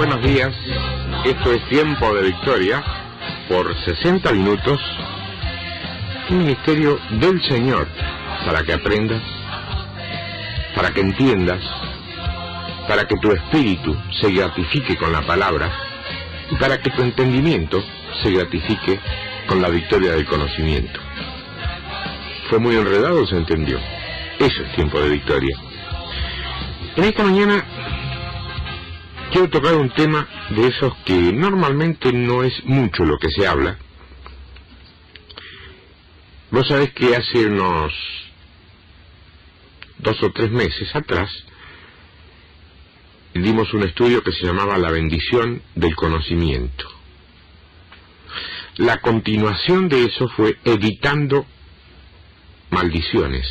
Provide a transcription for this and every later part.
buenos días. Esto es Tiempo de Victoria por 60 minutos. Un ministerio del Señor para que aprendas, para que entiendas, para que tu espíritu se gratifique con la palabra y para que tu entendimiento se gratifique con la victoria del conocimiento. Fue muy enredado, se entendió. Eso es Tiempo de Victoria. En esta mañana quiero tocar un tema de esos que normalmente no es mucho lo que se habla. Vos sabés que hace unos 2 o 3 meses atrás dimos un estudio que se llamaba La bendición del conocimiento. La continuación de eso fue evitando maldiciones.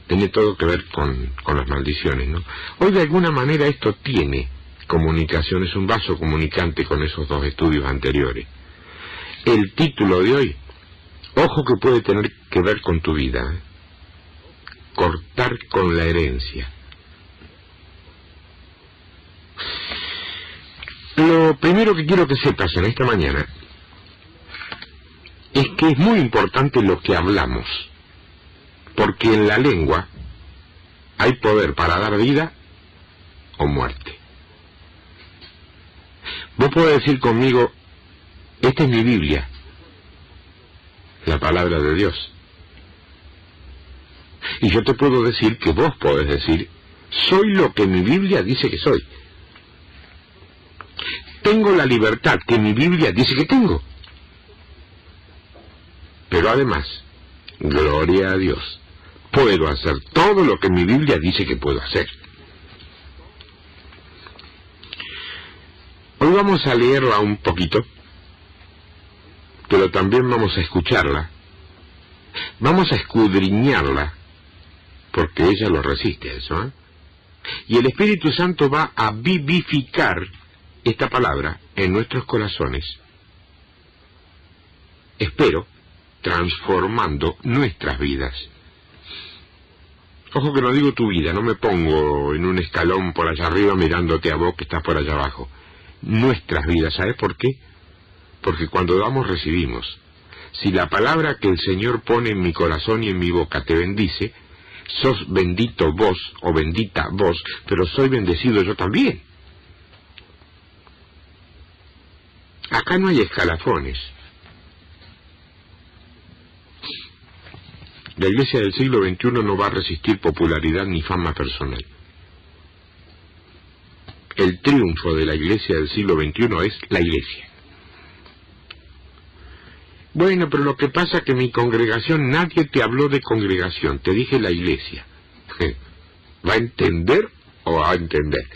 Tiene todo que ver con las maldiciones, ¿no? Hoy de alguna manera esto tiene comunicación, es un vaso comunicante con esos 2 estudios anteriores. El título de hoy, ojo que puede tener que ver con tu vida, ¿eh? Cortar con la herencia. Lo primero que quiero que sepas en esta mañana es que es muy importante lo que hablamos, porque en la lengua hay poder para dar vida o muerte. Vos podés decir conmigo, esta es mi Biblia, la palabra de Dios. Y yo te puedo decir que vos podés decir, soy lo que mi Biblia dice que soy. Tengo la libertad que mi Biblia dice que tengo. Pero además, gloria a Dios, puedo hacer todo lo que mi Biblia dice que puedo hacer. Hoy vamos a leerla un poquito, pero también vamos a escucharla. Vamos a escudriñarla, porque ella lo resiste a eso, ¿eh? Y el Espíritu Santo va a vivificar esta palabra en nuestros corazones. Espero, transformando nuestras vidas. Ojo que no digo tu vida, no me pongo en un escalón por allá arriba mirándote a vos que estás por allá abajo. Nuestras vidas, ¿sabes por qué? Porque cuando damos recibimos. Si la palabra que el Señor pone en mi corazón y en mi boca te bendice, sos bendito vos o bendita vos, pero soy bendecido yo también. Acá no hay escalafones. La iglesia del siglo XXI no va a resistir popularidad ni fama personal. El triunfo de la iglesia del siglo XXI es la iglesia. Bueno, pero lo que pasa es que mi congregación, nadie te habló de congregación, te dije la iglesia. ¿Va a entender o va a entender?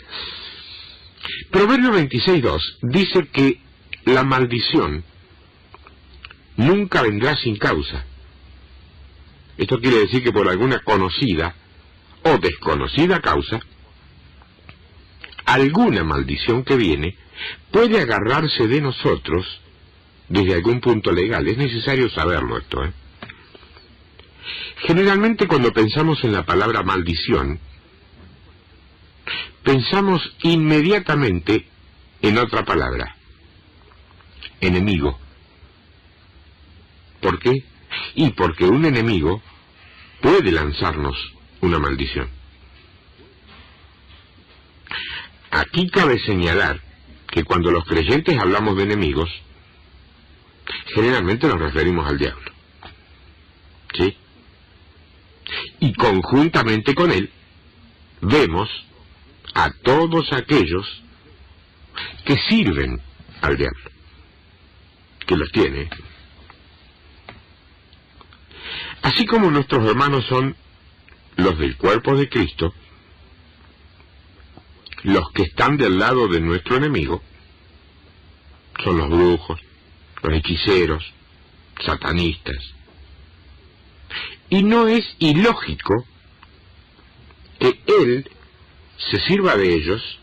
Proverbio 26:2 dice que la maldición nunca vendrá sin causa. Esto quiere decir que por alguna conocida o desconocida causa, alguna maldición que viene puede agarrarse de nosotros desde algún punto legal. Es necesario saberlo esto, ¿eh? Generalmente cuando pensamos en la palabra maldición, pensamos inmediatamente en otra palabra, enemigo. ¿Por qué? Y porque un enemigo puede lanzarnos una maldición. Aquí cabe señalar que cuando los creyentes hablamos de enemigos, generalmente nos referimos al diablo. ¿Sí? Y conjuntamente con él, vemos a todos aquellos que sirven al diablo, que los tiene. Así como nuestros hermanos son los del cuerpo de Cristo, los que están del lado de nuestro enemigo son los brujos, los hechiceros, satanistas. Y no es ilógico que él se sirva de ellos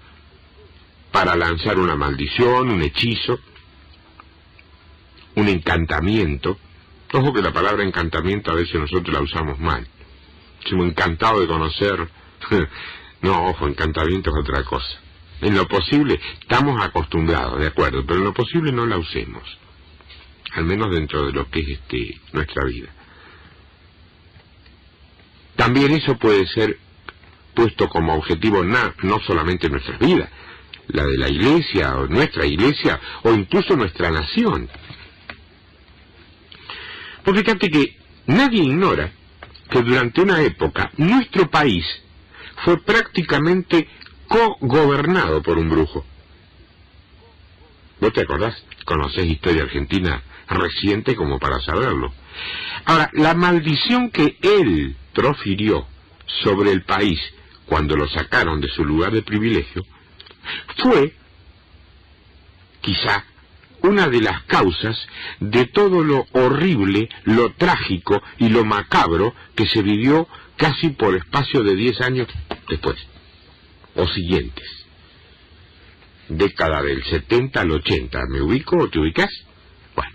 para lanzar una maldición, un hechizo, un encantamiento. Ojo que la palabra encantamiento a veces nosotros la usamos mal. Somos encantados de conocer. No, ojo, encantamiento es otra cosa. En lo posible, estamos acostumbrados, de acuerdo, pero en lo posible no la usemos. Al menos dentro de lo que es nuestra vida. También eso puede ser puesto como objetivo no solamente en nuestras vidas, la de la iglesia, o nuestra iglesia, o incluso nuestra nación. Pues fíjate que nadie ignora que durante una época nuestro país fue prácticamente co-gobernado por un brujo. ¿Vos te acordás? Conocés historia argentina reciente como para saberlo. Ahora, la maldición que él profirió sobre el país cuando lo sacaron de su lugar de privilegio fue, quizá, una de las causas de todo lo horrible, lo trágico y lo macabro que se vivió casi por espacio de 10 años después, o siguientes. Década del 70 al 80, ¿me ubico o te ubicas? Bueno.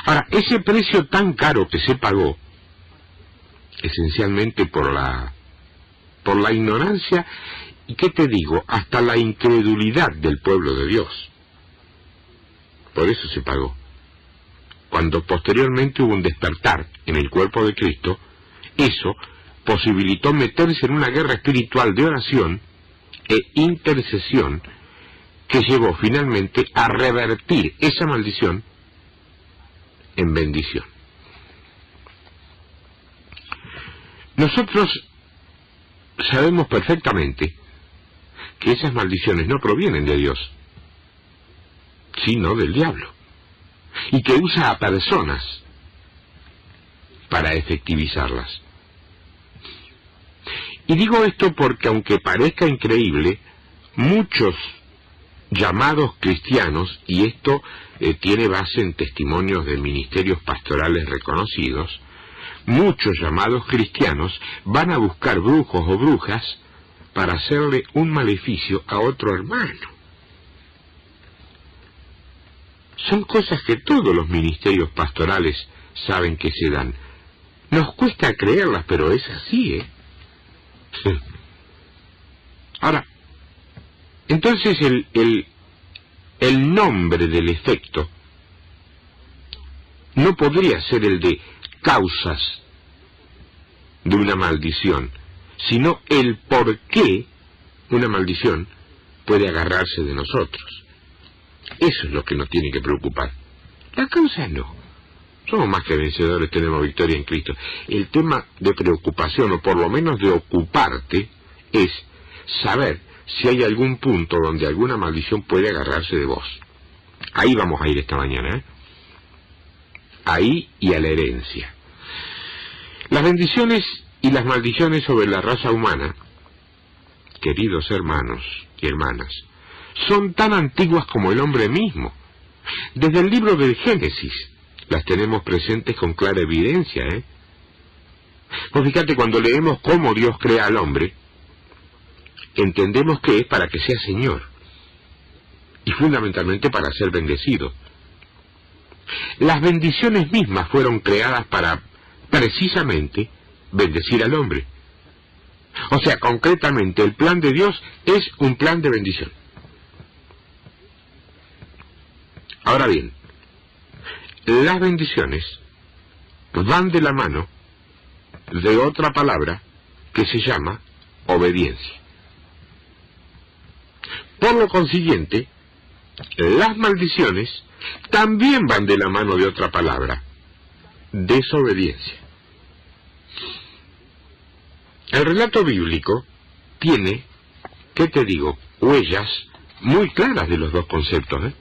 Ahora, ese precio tan caro que se pagó, esencialmente por la ignorancia, y qué te digo, hasta la incredulidad del pueblo de Dios. Por eso se pagó. Cuando posteriormente hubo un despertar en el cuerpo de Cristo, eso posibilitó meterse en una guerra espiritual de oración e intercesión que llevó finalmente a revertir esa maldición en bendición. Nosotros sabemos perfectamente que esas maldiciones no provienen de Dios, sino del diablo, y que usa a personas para efectivizarlas. Y digo esto porque, aunque parezca increíble, muchos llamados cristianos, y esto tiene base en testimonios de ministerios pastorales reconocidos, muchos llamados cristianos van a buscar brujos o brujas para hacerle un maleficio a otro hermano. Son cosas que todos los ministerios pastorales saben que se dan. Nos cuesta creerlas, pero es así, ¿eh? Sí. Ahora, entonces el nombre del efecto no podría ser el de causas de una maldición, sino el por qué una maldición puede agarrarse de nosotros. Eso es lo que nos tiene que preocupar. La causa no. Somos más que vencedores, tenemos victoria en Cristo. El tema de preocupación, o por lo menos de ocuparte, es saber si hay algún punto donde alguna maldición puede agarrarse de vos. Ahí vamos a ir esta mañana, ¿eh? Ahí y a la herencia. Las bendiciones y las maldiciones sobre la raza humana, queridos hermanos y hermanas, son tan antiguas como el hombre mismo. Desde el libro del Génesis las tenemos presentes con clara evidencia, ¿eh? Pues fíjate, cuando leemos cómo Dios crea al hombre, entendemos que es para que sea Señor, y fundamentalmente para ser bendecido. Las bendiciones mismas fueron creadas para, precisamente, bendecir al hombre. O sea, concretamente, el plan de Dios es un plan de bendición. Ahora bien, las bendiciones van de la mano de otra palabra que se llama obediencia. Por lo consiguiente, las maldiciones también van de la mano de otra palabra, desobediencia. El relato bíblico tiene, ¿qué te digo?, huellas muy claras de los dos conceptos, ¿eh?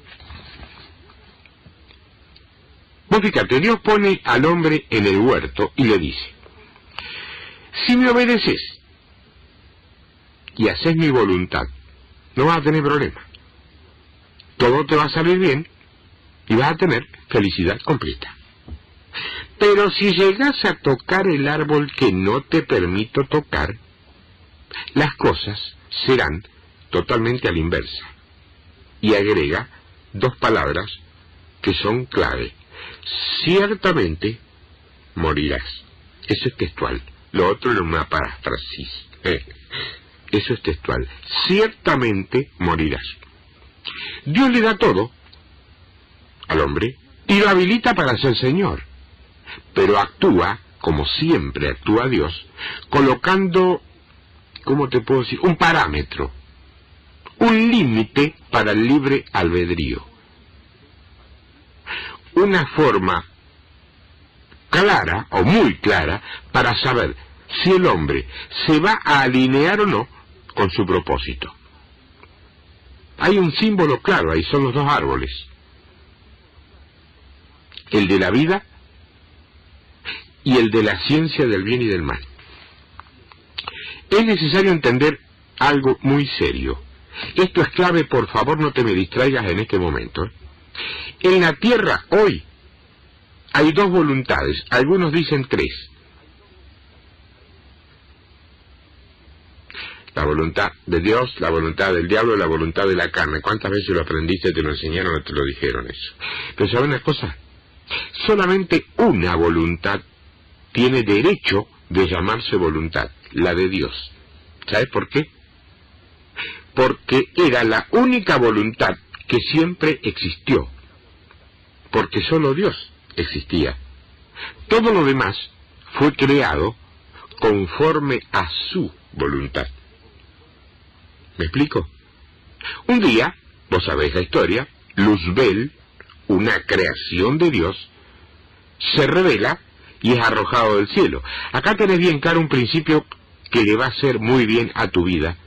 Vos fíjate, Dios pone al hombre en el huerto y le dice: si me obedeces y haces mi voluntad, no vas a tener problema. Todo te va a salir bien y vas a tener felicidad completa. Pero si llegas a tocar el árbol que no te permito tocar, las cosas serán totalmente a la inversa. Y agrega dos palabras que son clave. Ciertamente morirás. Eso es textual. Lo otro es una paráfrasis. Eso es textual. Ciertamente morirás. Dios le da todo al hombre y lo habilita para ser Señor. Pero actúa, como siempre actúa Dios, colocando, ¿cómo te puedo decir?, un parámetro, un límite para el libre albedrío. Una forma clara, o muy clara, para saber si el hombre se va a alinear o no con su propósito. Hay un símbolo claro ahí, son los dos árboles. El de la vida y el de la ciencia del bien y del mal. Es necesario entender algo muy serio. Esto es clave, por favor no te me distraigas en este momento. En la tierra hoy hay dos voluntades, algunos dicen tres. La voluntad de Dios, la voluntad del diablo y la voluntad de la carne. ¿Cuántas veces lo aprendiste, te lo enseñaron o te lo dijeron eso? Pero ¿saben una cosa? Solamente una voluntad tiene derecho de llamarse voluntad, la de Dios. ¿Sabes por qué? Porque era la única voluntad que siempre existió. Porque solo Dios existía. Todo lo demás fue creado conforme a su voluntad. ¿Me explico? Un día, vos sabéis la historia, Luzbel, una creación de Dios, se revela y es arrojado del cielo. Acá tenés bien claro un principio que le va a hacer muy bien a tu vida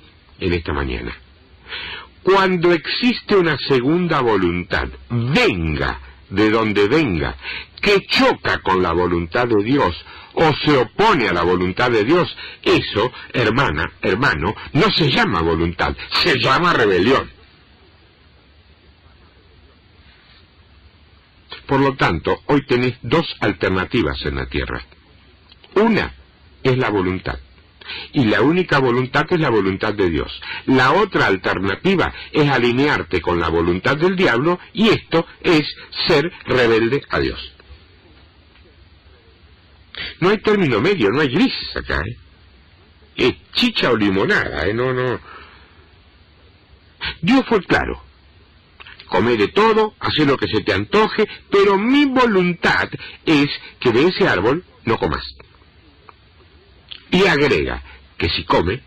en esta mañana. Cuando existe una segunda voluntad, venga de donde venga, que choca con la voluntad de Dios o se opone a la voluntad de Dios, eso, hermana, hermano, no se llama voluntad, se llama rebelión. Por lo tanto, hoy tenés dos alternativas en la tierra. Una es la voluntad, y la única voluntad es la voluntad de Dios. La otra alternativa es alinearte con la voluntad del diablo, y esto es ser rebelde a Dios. No hay término medio, no hay grises acá, Es chicha o limonada, no. Dios fue claro. Come de todo, hace lo que se te antoje, pero mi voluntad es que de ese árbol no comas. Y agrega que si come,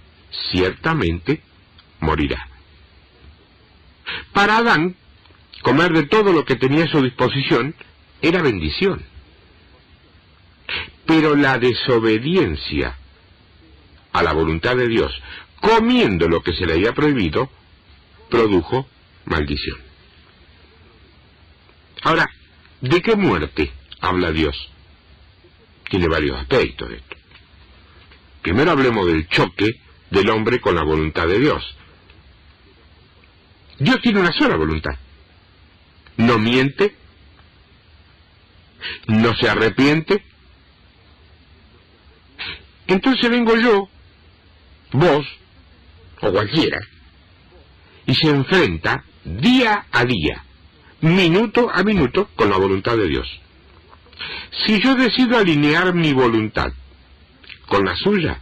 ciertamente morirá. Para Adán, comer de todo lo que tenía a su disposición era bendición. Pero la desobediencia a la voluntad de Dios, comiendo lo que se le había prohibido, produjo maldición. Ahora, ¿de qué muerte habla Dios? Tiene varios aspectos esto. Primero hablemos del choque del hombre con la voluntad de Dios. Dios tiene una sola voluntad. No miente, no se arrepiente. Entonces vengo yo, vos, o cualquiera, y se enfrenta día a día, minuto a minuto, con la voluntad de Dios. Si yo decido alinear mi voluntad con la suya,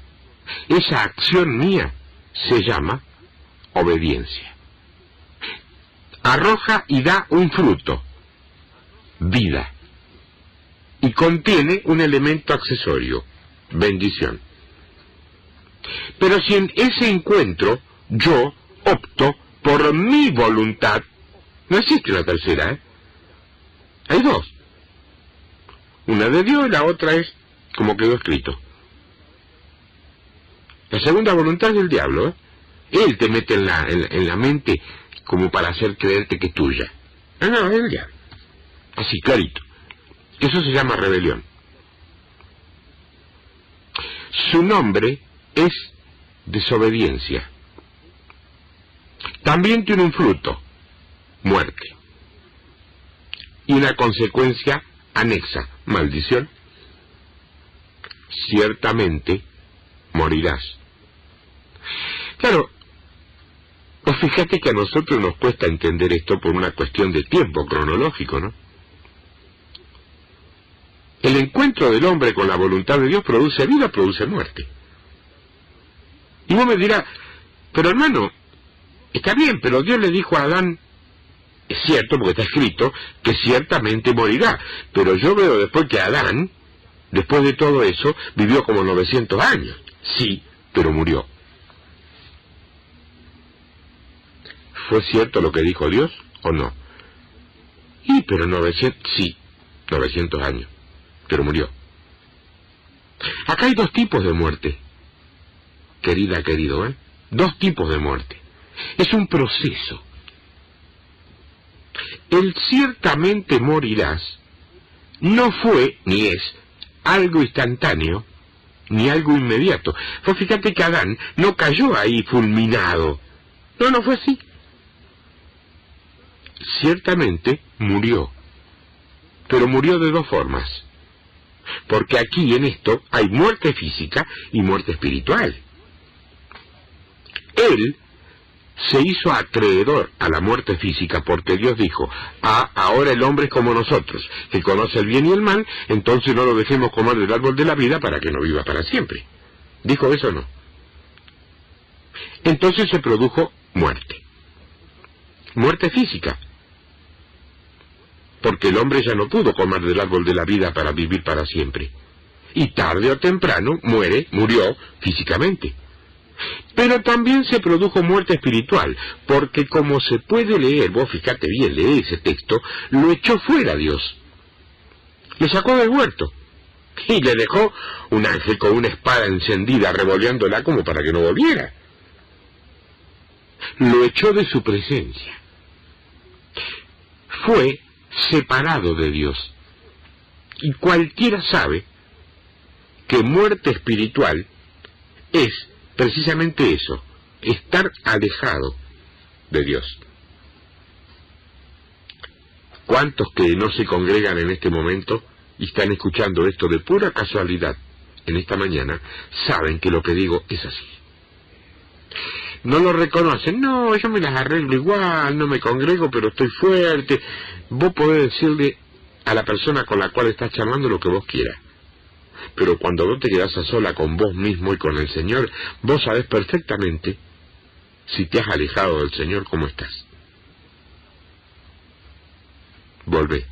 esa acción mía se llama obediencia. Arroja y da un fruto, vida, y contiene un elemento accesorio, bendición. Pero si en ese encuentro yo opto por mi voluntad, no existe una tercera, Hay dos. Una de Dios y la otra es como quedó escrito. La segunda voluntad es del diablo, Él te mete en la mente como para hacer creerte que es tuya. No, es el diablo. Así, clarito. Eso se llama rebelión. Su nombre es desobediencia. También tiene un fruto, muerte. Y una consecuencia anexa, maldición. Ciertamente morirás. Claro, pues fíjate que a nosotros nos cuesta entender esto por una cuestión de tiempo cronológico, ¿no? El encuentro del hombre con la voluntad de Dios produce vida, produce muerte. Y vos me dirás, Pero hermano, está bien, pero Dios le dijo a Adán, es cierto, porque está escrito, que ciertamente morirá. Pero yo veo después que Adán, después de todo eso, vivió como 900 años. Sí, pero murió. ¿Fue cierto lo que dijo Dios o no? Y pero 900, sí, 900 años, pero murió. Acá hay dos tipos de muerte, querida, querido, ¿eh? Dos tipos de muerte. Es un proceso. El ciertamente morirás no fue ni es algo instantáneo ni algo inmediato. Pues fíjate que Adán no cayó ahí fulminado. No fue así. Ciertamente murió, pero murió de dos formas, porque aquí en esto hay muerte física y muerte espiritual. Él se hizo acreedor a la muerte física porque Dios dijo, ahora el hombre es como nosotros, que conoce el bien y el mal, entonces no lo dejemos comer del árbol de la vida para que no viva para siempre. ¿Dijo eso o no? Entonces se produjo muerte. Muerte física. Porque el hombre ya no pudo comer del árbol de la vida para vivir para siempre. Y tarde o temprano murió físicamente. Pero también se produjo muerte espiritual, porque como se puede leer, vos fíjate bien, lee ese texto, lo echó fuera Dios. Le sacó del huerto. Y le dejó un ángel con una espada encendida revoleándola como para que no volviera. Lo echó de su presencia. Fue separado de Dios. Y cualquiera sabe que muerte espiritual es precisamente eso, estar alejado de Dios. ¿Cuántos que no se congregan en este momento y están escuchando esto de pura casualidad en esta mañana, saben que lo que digo es así? No lo reconocen. No, yo me las arreglo igual, no me congrego, pero estoy fuerte. Vos podés decirle a la persona con la cual estás charlando lo que vos quieras. Pero cuando vos te quedás a sola con vos mismo y con el Señor, vos sabés perfectamente si te has alejado del Señor, cómo estás. Volvé.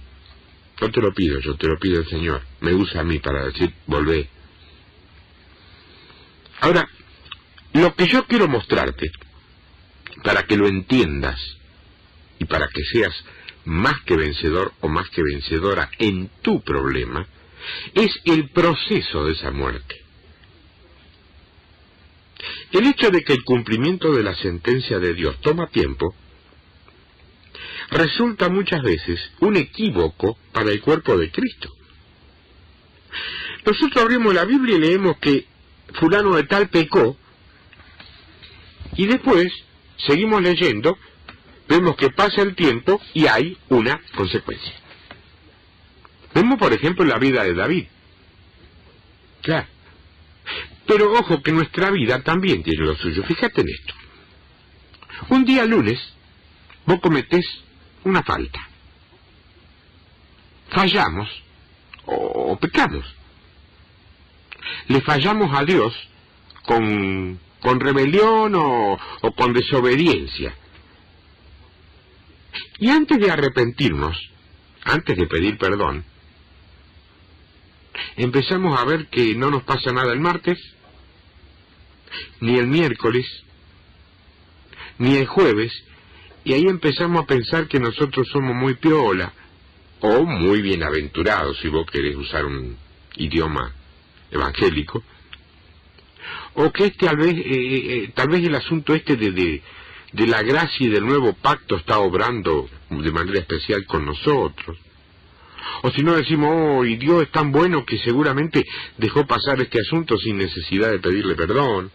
No te lo pido yo, te lo pide el Señor. Me usa a mí para decir, volvé. Ahora, lo que yo quiero mostrarte, para que lo entiendas y para que seas más que vencedor o más que vencedora en tu problema, es el proceso de esa muerte. El hecho de que el cumplimiento de la sentencia de Dios toma tiempo, resulta muchas veces un equívoco para el cuerpo de Cristo. Nosotros abrimos la Biblia y leemos que fulano de tal pecó, y después seguimos leyendo, vemos que pasa el tiempo y hay una consecuencia. Vemos, por ejemplo, la vida de David. Claro. Pero ojo que nuestra vida también tiene lo suyo. Fíjate en esto. Un día lunes, vos cometés una falta. Fallamos o pecamos. Le fallamos a Dios con rebelión o con desobediencia. Y antes de arrepentirnos, antes de pedir perdón, empezamos a ver que no nos pasa nada el martes, ni el miércoles, ni el jueves, y ahí empezamos a pensar que nosotros somos muy piola, o muy bienaventurados, si vos querés usar un idioma evangélico, o que tal vez el asunto de la gracia y del nuevo pacto está obrando de manera especial con nosotros. O si no decimos, oh, y Dios es tan bueno que seguramente dejó pasar este asunto sin necesidad de pedirle perdón.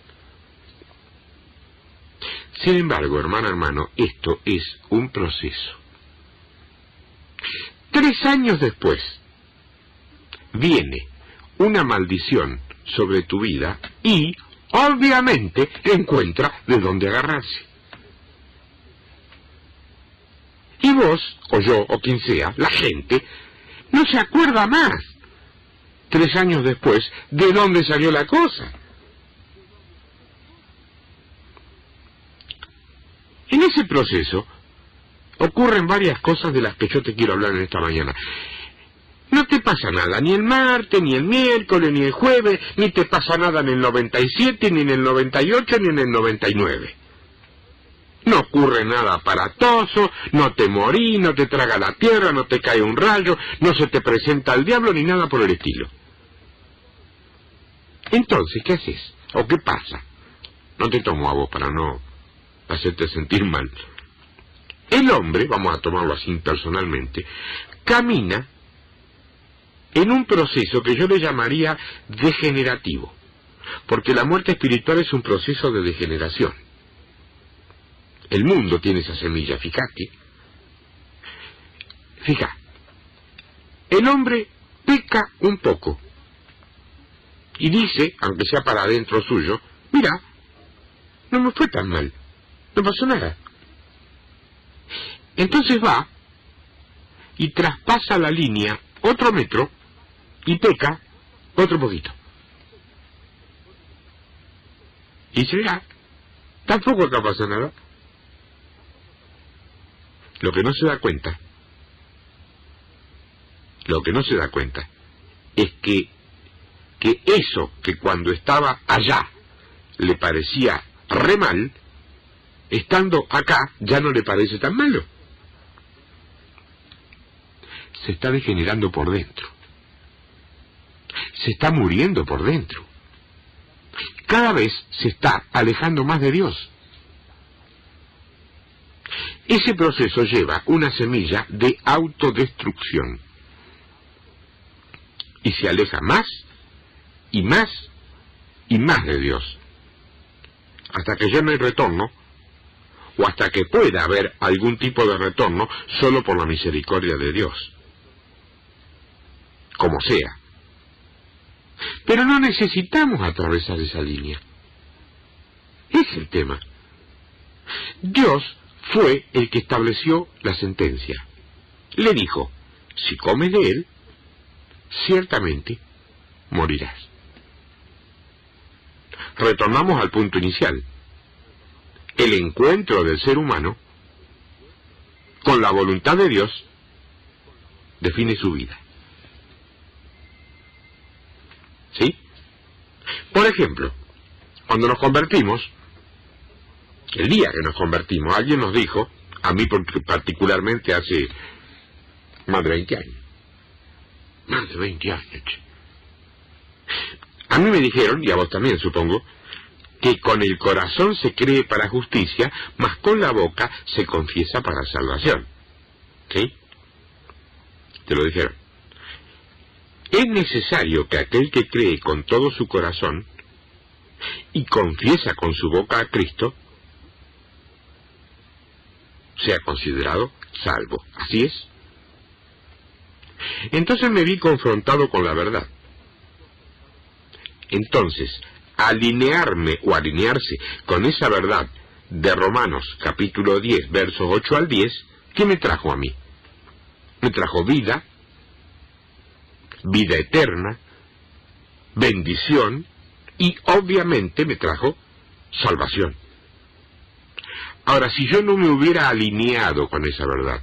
Sin embargo, hermano, esto es un proceso. 3 años después, viene una maldición sobre tu vida y, obviamente, encuentra de dónde agarrarse. Y vos, o yo, o quien sea, la gente, no se acuerda más, 3 años después, de dónde salió la cosa. ese proceso ocurren varias cosas de las que yo te quiero hablar en esta mañana. No te pasa nada, ni el martes, ni el miércoles, ni el jueves, ni te pasa nada en el 97, ni en el 98, ni en el 99. No ocurre nada aparatoso, no te morís, no te traga la tierra, no te cae un rayo, no se te presenta el diablo, ni nada por el estilo. Entonces, ¿qué haces? ¿O qué pasa? No te tomo a vos para no hacerte sentir mal. El hombre, vamos a tomarlo así personalmente, camina en un proceso que yo le llamaría degenerativo, porque la muerte espiritual es un proceso de degeneración. El mundo tiene esa semilla, fíjate. Fija, el hombre peca un poco y dice, aunque sea para adentro suyo, mira, no me fue tan mal, no pasó nada. Entonces va y traspasa la línea otro metro y peca otro poquito. Y dice, mira, tampoco acá pasa nada. Lo que no se da cuenta es que eso que cuando estaba allá le parecía re mal, estando acá ya no le parece tan malo. Se está degenerando por dentro. Se está muriendo por dentro. Cada vez se está alejando más de Dios. Ese proceso lleva una semilla de autodestrucción. Y se aleja más y más y más de Dios. Hasta que ya no hay retorno, o hasta que pueda haber algún tipo de retorno solo por la misericordia de Dios. Como sea. Pero no necesitamos atravesar esa línea. Ese es el tema. Dios fue el que estableció la sentencia. Le dijo, si comes de él, ciertamente morirás. Retornamos al punto inicial. El encuentro del ser humano con la voluntad de Dios define su vida. ¿Sí? Por ejemplo, cuando nos convertimos, el día que nos convertimos, alguien nos dijo, a mí particularmente hace más de 20 años. Más de 20 años, che. A mí me dijeron, y a vos también supongo, que con el corazón se cree para justicia, mas con la boca se confiesa para salvación. ¿Sí? Te lo dijeron. Es necesario que aquel que cree con todo su corazón y confiesa con su boca a Cristo, sea considerado salvo. ¿Así es? Entonces me vi confrontado con la verdad. Entonces, alinearme o alinearse con esa verdad de Romanos capítulo 10, versos 8 al 10, ¿qué me trajo a mí? Me trajo vida, vida eterna, bendición y obviamente me trajo salvación. Ahora, si yo no me hubiera alineado con esa verdad,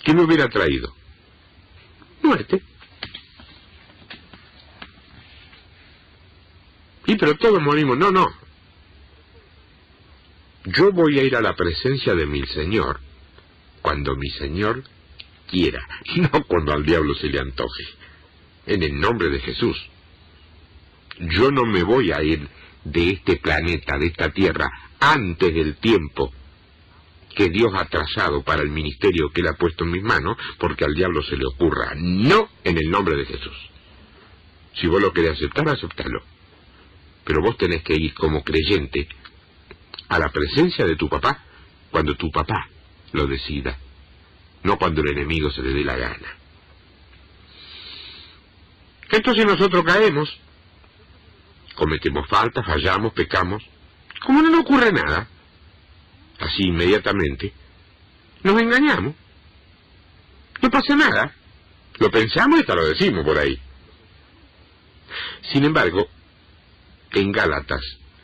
¿qué me hubiera traído? Muerte. Y pero todos morimos. No, no. Yo voy a ir a la presencia de mi Señor cuando mi Señor quiera, no cuando al diablo se le antoje. En el nombre de Jesús. Yo no me voy a ir de este planeta, de esta tierra, antes del tiempo que Dios ha trazado para el ministerio que Él ha puesto en mis manos, porque al diablo se le ocurra. No, en el nombre de Jesús. Si vos lo querés aceptar, aceptalo. Pero vos tenés que ir como creyente a la presencia de tu papá cuando tu papá lo decida, no cuando el enemigo se le dé la gana. Entonces nosotros caemos, cometemos faltas, fallamos, pecamos, como no nos ocurre nada, así inmediatamente, nos engañamos, no pasa nada, lo pensamos y hasta lo decimos por ahí. Sin embargo, en Gálatas,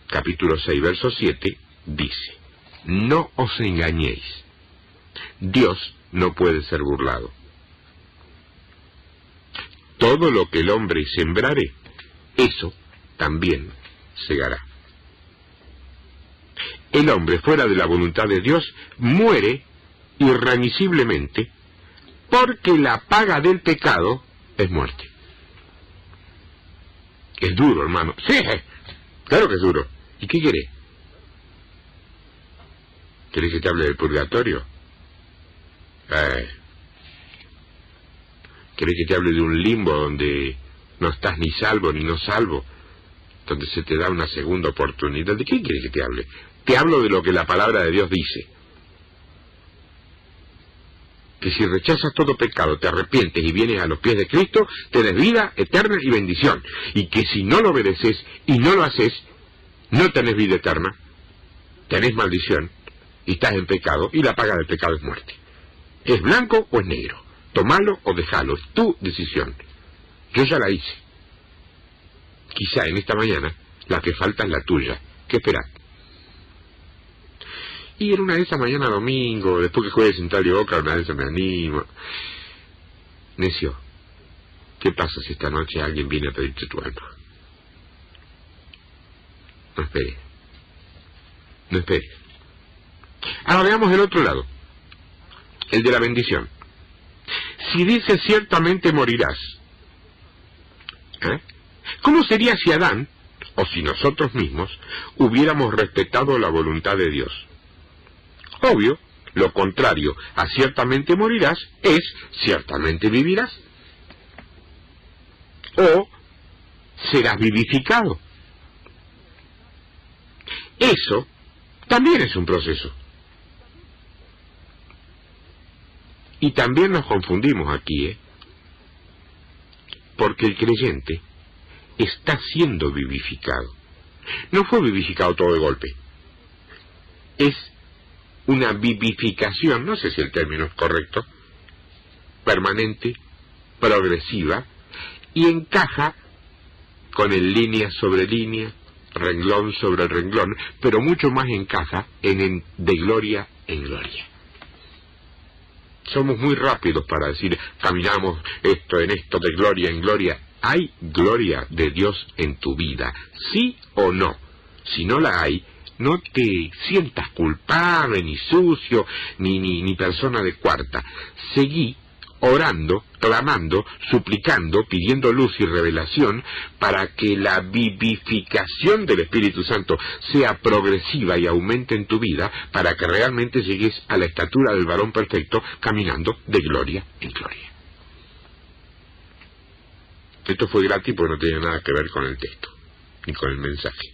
capítulo 6, verso 7, dice, no os engañéis. Dios no puede ser burlado. Todo lo que el hombre sembrare, eso también segará. El hombre fuera de la voluntad de Dios muere irremisiblemente, porque la paga del pecado es muerte. Es duro, hermano. Sí, claro que es duro. ¿Y qué querés? ¿Querés que te hable del purgatorio? ¿Querés que te hable de un limbo donde no estás ni salvo ni no salvo? Donde se te da una segunda oportunidad. ¿De qué querés que te hable? Te hablo de lo que la palabra de Dios dice. Que si rechazas todo pecado, te arrepientes y vienes a los pies de Cristo, tenés vida eterna y bendición. Y que si no lo obedeces y no lo haces, no tenés vida eterna, tenés maldición y estás en pecado, y la paga del pecado es muerte. ¿Es blanco o es negro? Tomalo o dejalo, es tu decisión. Yo ya la hice. Quizá en esta mañana la que falta es la tuya. ¿Qué esperás? Y en una de esas mañanas domingo, después que juegue Central y Boca, una de esas me animo. Necio, ¿qué pasa si esta noche alguien viene a pedirte tu alma? No esperes. No esperes. Ahora veamos el otro lado, el de la bendición. Si dice ciertamente morirás, ¿cómo sería si Adán, o si nosotros mismos, hubiéramos respetado la voluntad de Dios? Obvio, lo contrario a ciertamente morirás es ciertamente vivirás. O serás vivificado. Eso también es un proceso. Y también nos confundimos aquí, porque el creyente está siendo vivificado. No fue vivificado todo de golpe. Es una vivificación, no sé si el término es correcto, permanente, progresiva, y encaja con el línea sobre línea, renglón sobre renglón, pero mucho más encaja en de gloria en gloria. Somos muy rápidos para decir, caminamos en esto de gloria en gloria. ¿Hay gloria de Dios en tu vida? ¿Sí o no? Si no la hay, no te sientas culpable, ni sucio, ni persona de cuarta. Seguí orando, clamando, suplicando, pidiendo luz y revelación para que la vivificación del Espíritu Santo sea progresiva y aumente en tu vida, para que realmente llegues a la estatura del varón perfecto, caminando de gloria en gloria. Esto fue gratis porque no tenía nada que ver con el texto, ni con el mensaje.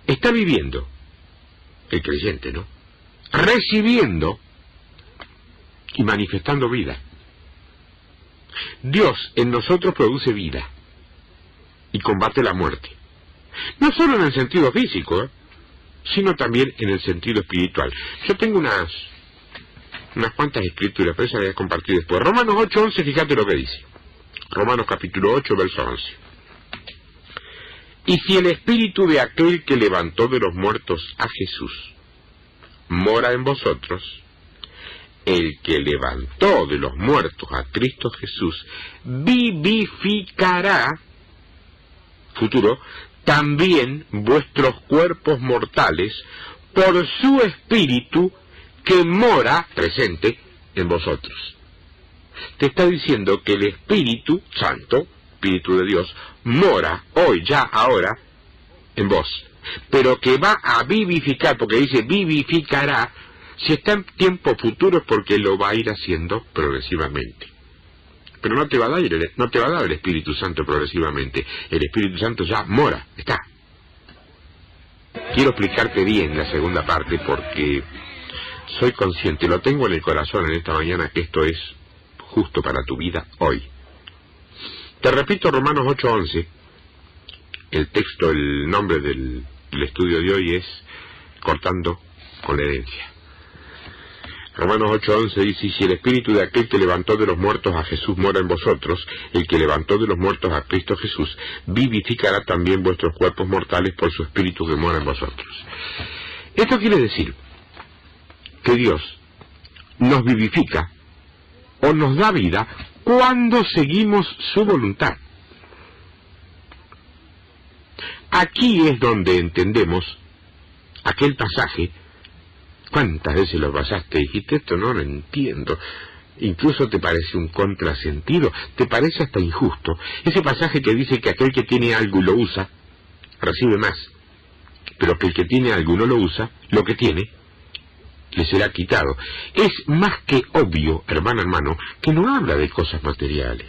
Está viviendo el creyente, ¿no? Recibiendo y manifestando vida. Dios en nosotros produce vida y combate la muerte. No solo en el sentido físico, sino también en el sentido espiritual. Yo tengo unas cuantas escrituras, pero esas las voy a compartir después. Romanos 8:11, fíjate lo que dice. Romanos capítulo 8, verso 11. Y si el espíritu de aquel que levantó de los muertos a Jesús mora en vosotros, el que levantó de los muertos a Cristo Jesús vivificará, futuro, también vuestros cuerpos mortales por su espíritu que mora, presente, en vosotros. Te está diciendo que el Espíritu Santo, Espíritu de Dios, mora hoy, ya, ahora, en vos, pero que va a vivificar, porque dice vivificará. Si está en tiempos futuros, porque lo va a ir haciendo progresivamente. Pero no te va a dar el Espíritu Santo progresivamente. El Espíritu Santo ya mora, está. Quiero explicarte bien la segunda parte porque soy consciente, lo tengo en el corazón en esta mañana, que esto es justo para tu vida hoy. Te repito Romanos 8:11. El texto, el nombre del estudio de hoy es Cortando con la herencia. Romanos 8:11 dice, y si el espíritu de aquel que levantó de los muertos a Jesús mora en vosotros, el que levantó de los muertos a Cristo Jesús, vivificará también vuestros cuerpos mortales por su espíritu que mora en vosotros. Esto quiere decir que Dios nos vivifica o nos da vida cuando seguimos su voluntad. Aquí es donde entendemos aquel pasaje. ¿Cuántas veces lo pasaste? Dijiste, esto no lo entiendo. Incluso te parece un contrasentido, te parece hasta injusto. Ese pasaje que dice que aquel que tiene algo y lo usa, recibe más. Pero que el que tiene algo y no lo usa, lo que tiene, le será quitado. Es más que obvio, hermano, que no habla de cosas materiales.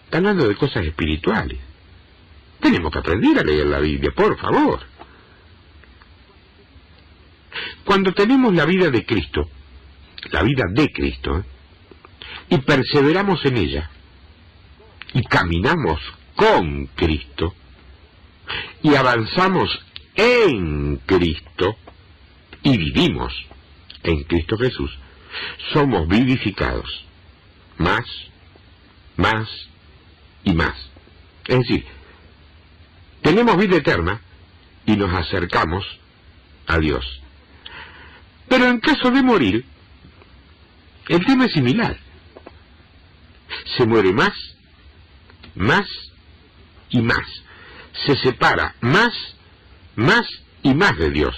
Está hablando de cosas espirituales. Tenemos que aprender a leer la Biblia, por favor. Cuando tenemos la vida de Cristo, y perseveramos en ella, y caminamos con Cristo, y avanzamos en Cristo, y vivimos en Cristo Jesús, somos vivificados, más y más. Es decir, tenemos vida eterna, y nos acercamos a Dios. Pero en caso de morir, el tema es similar. Se muere más y más. Se separa más y más de Dios.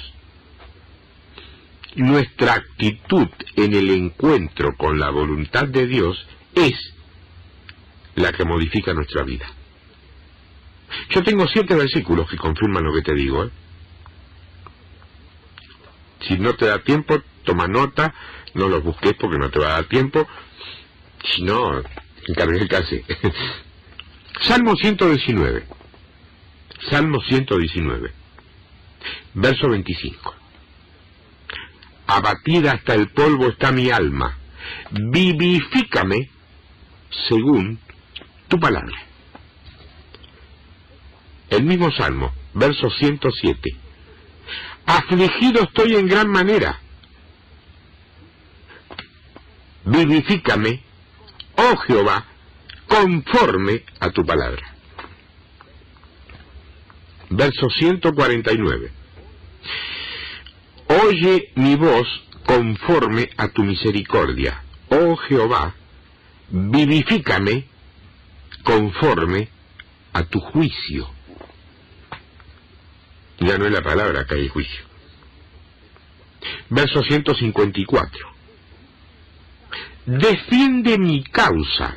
Nuestra actitud en el encuentro con la voluntad de Dios es la que modifica nuestra vida. Yo tengo 7 versículos que confirman lo que te digo, Si no te da tiempo, toma nota, no los busques porque no te va a dar tiempo. Si no, encargué el casi. Salmo 119. Salmo 119. Verso 25. Abatida hasta el polvo está mi alma. Vivifícame según tu palabra. El mismo Salmo, verso 107. Afligido estoy en gran manera. Vivifícame, oh Jehová, conforme a tu palabra. Verso 149. Oye mi voz conforme a tu misericordia. Oh Jehová, vivifícame conforme a tu juicio. Ya no es la palabra, acá hay juicio. Verso 154. Defiende mi causa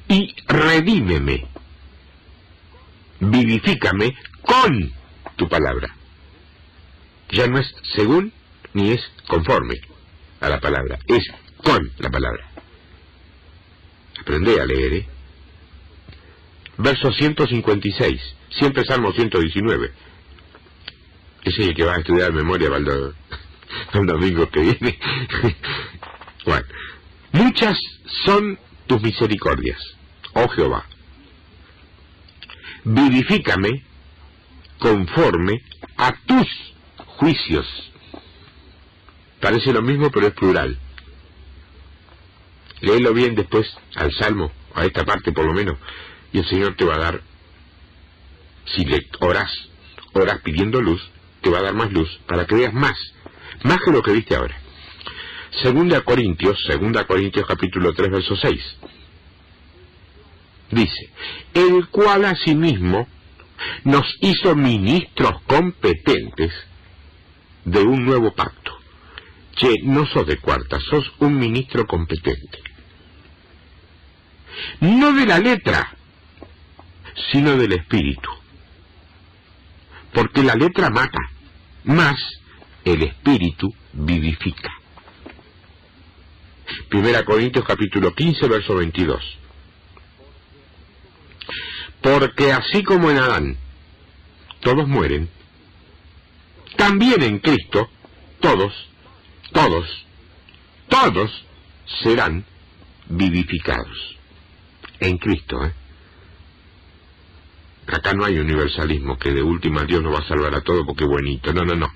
y redímeme. Vivifícame con tu palabra. Ya no es según ni es conforme a la palabra, es con la palabra. Aprende a leer, Verso 156, siempre Salmo 119. Ese es el que va a estudiar memoria para el domingo que viene. Bueno, muchas son tus misericordias, oh Jehová. Vivifícame conforme a tus juicios. Parece lo mismo, pero es plural. Léelo bien después al Salmo, a esta parte por lo menos, y el Señor te va a dar, si le oras pidiendo luz, te va a dar más luz para que veas más que lo que viste ahora. Segunda Corintios capítulo 3, verso 6. Dice, el cual asimismo nos hizo ministros competentes de un nuevo pacto. Che, no sos de cuarta, sos un ministro competente. No de la letra, sino del espíritu. Porque la letra mata, más el espíritu vivifica. Primera Corintios capítulo 15, verso 22. Porque así como en Adán todos mueren, también en Cristo todos serán vivificados. En Cristo, Acá no hay universalismo, que de última Dios nos va a salvar a todos porque buenito. No.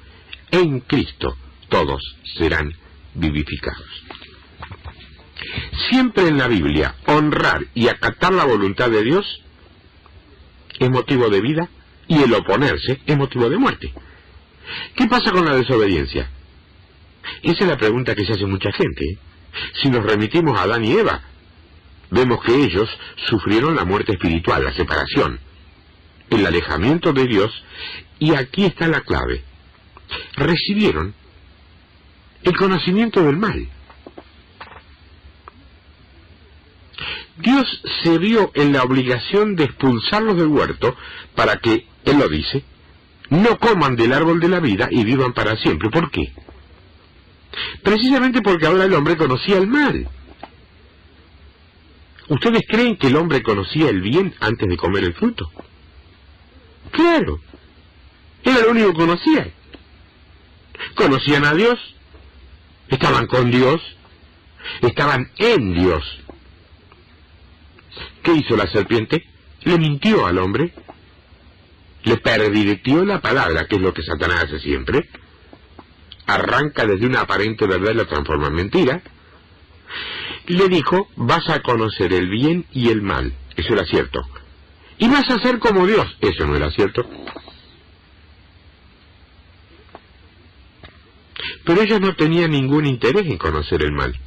En Cristo todos serán vivificados. Siempre en la Biblia, honrar y acatar la voluntad de Dios es motivo de vida y el oponerse es motivo de muerte. ¿Qué pasa con la desobediencia? Esa es la pregunta que se hace mucha gente, ¿eh? Si nos remitimos a Adán y Eva, vemos que ellos sufrieron la muerte espiritual, la separación, el alejamiento de Dios, y aquí está la clave. Recibieron el conocimiento del mal. Dios se vio en la obligación de expulsarlos del huerto para que, Él lo dice, no coman del árbol de la vida y vivan para siempre. ¿Por qué? Precisamente porque ahora el hombre conocía el mal. ¿Ustedes creen que el hombre conocía el bien antes de comer el fruto? Claro, era lo único que conocía. Conocían a Dios, estaban con Dios, estaban en Dios. ¿Qué hizo la serpiente? Le mintió al hombre, le pervirtió la palabra, que es lo que Satanás hace siempre. Arranca desde una aparente verdad y la transforma en mentira. Le dijo, vas a conocer el bien y el mal. Eso era cierto. Y vas a ser como Dios. Eso no era cierto. Pero ellos no tenían ningún interés en conocer el mal.